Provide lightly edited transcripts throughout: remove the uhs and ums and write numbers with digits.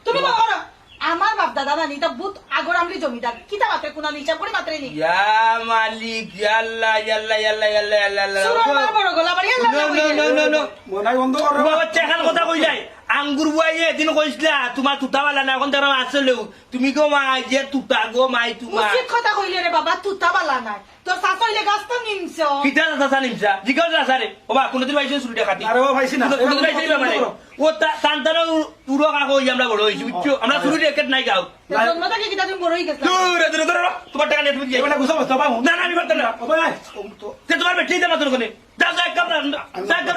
তুমি বলো আমার বাপ দাদা নানি তা বুত আগর আমলি জমিদার কিতা মাত্রে কোনা হিসাব করে মাত্রে নি ইয়া মালিক আল্লাহ আল্লাহ আল্লাহ আল্লাহ আল্লাহ সুরমার বড় গলা বাড়ি আল্লাহ নো মনাই বন্ধ কর বাবা চেখান কথা কই যায় আঙ্গুর বুয়াইয়ে এদিন কইছিলা তোমার তুতাওয়ালা না এখন তারা আসলেও তুমি গো মা যে তুতা গো মাই তোমার উচিত কথা কইলে রে বাবা তুতা বালা নাই তোর শাশা হইলে গাছ তো নিমছো কিতা দাদা নিমসা জিগাও রাসারে বাবা কোনদিন পাইছো শুরু দেখাতি আরে ও ভাইছি না কোনদিন পাইছো মানে ও তান্তানো পুরো কাকো আমরা বড় হইছি বুঝছো আমরা শুরু রেকেট নাই গাও জন্মটা কি কিতা তুমি বড় হই গেছলা দূরে দূরে দূরে তোমার টাকা নিয়ে তুমি যাই এবারে গুছাবো তো বাবু না না আমি পারতাম না ও ভাই তো তে তোমার বেটি দে মাত্র কোনে যাও যাও কামরা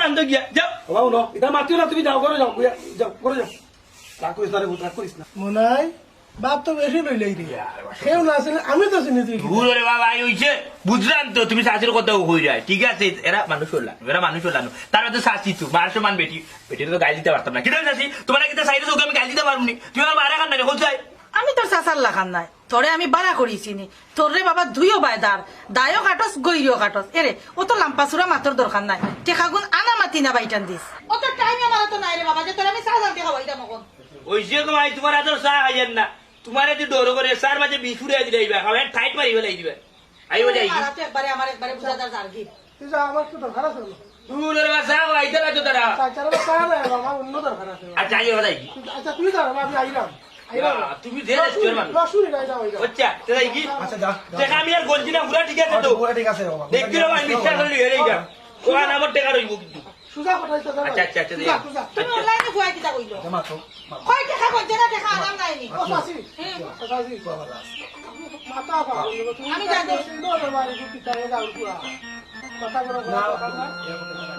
আন্দো গিয়া যাও ও বাবু নো এটা মাতিও না তুমি যাও করে যাও যাও করে যাও রাগ করিস না রে রাগ করিস না মনাই বাপ তো বেশি লইলেই রে কেউ না আসলে আমি তো চিনি তুই ভুল রে বাবা আই হইছে বুঝলাম তো তুমি শাশুর কথা কই যায় ঠিক আছে এরা মানুষ হলাম তার মধ্যে শাশি তো মার সমান বেটি বেটির তো গাল দিতে পারতাম না কিটা শাশি তোমার কিটা সাইডে তোকে আমি গাল দিতে পারবনি তুমি আমার মারা খান না রে যায় আমি তোর শাশার লাগান নাই তোরে আমি বাড়া করিছি নি তোর রে বাবা দুইও বায়দার দায়ও কাটস গৈরিও কাটস এরে ও তো লাম্পাসুরা মাতর দরকার নাই টেকাগুন আনা মাতি না বাইটান দিস ও তো টাইম আমার তো নাই রে বাবা যে তোর আমি সাজান টেকা বাইটা মকন ওইসে কমাই তোমার এত চা হাইয়েন না তোমার এত ডোর করে সার মাঝে বিছুড়ে দিবে খাবে টাইট মারি ফেলাই দিবে আইও যাই একবারে আমার একবারে বুঝাদার জারগি তুই যা আমার তো দরকার আছে না দূরের বাসা আইতে না তো তারা চাচার কার বাবা অন্য দরকার আছে আচ্ছা আইও যাই আচ্ছা তুই যা আমি আইলাম তুমি ধীরে রেস্টোর মানুষ রসুরি গাই যাও আচ্ছা তাই কি আচ্ছা যা দেখা আমি আর গলছি না পুরা ঠিক আছে তো পুরো ঠিক আছে বাবা দেখতে রো আমি বিশ্বাস করি হেরে যা কোন আমার টাকা রইব কিন্তু সুজা পাঠাইতে যা আচ্ছা আচ্ছা আচ্ছা তুমি অনলাইনে ফুয়াই কিটা কইলো জামা তো কয় টাকা কইতে না টাকা আনাম নাই নি ও সাসি সাসি মাতা পা আমি জানি। নো নো মারি কি তাই যাও পুরা কথা বড় কথা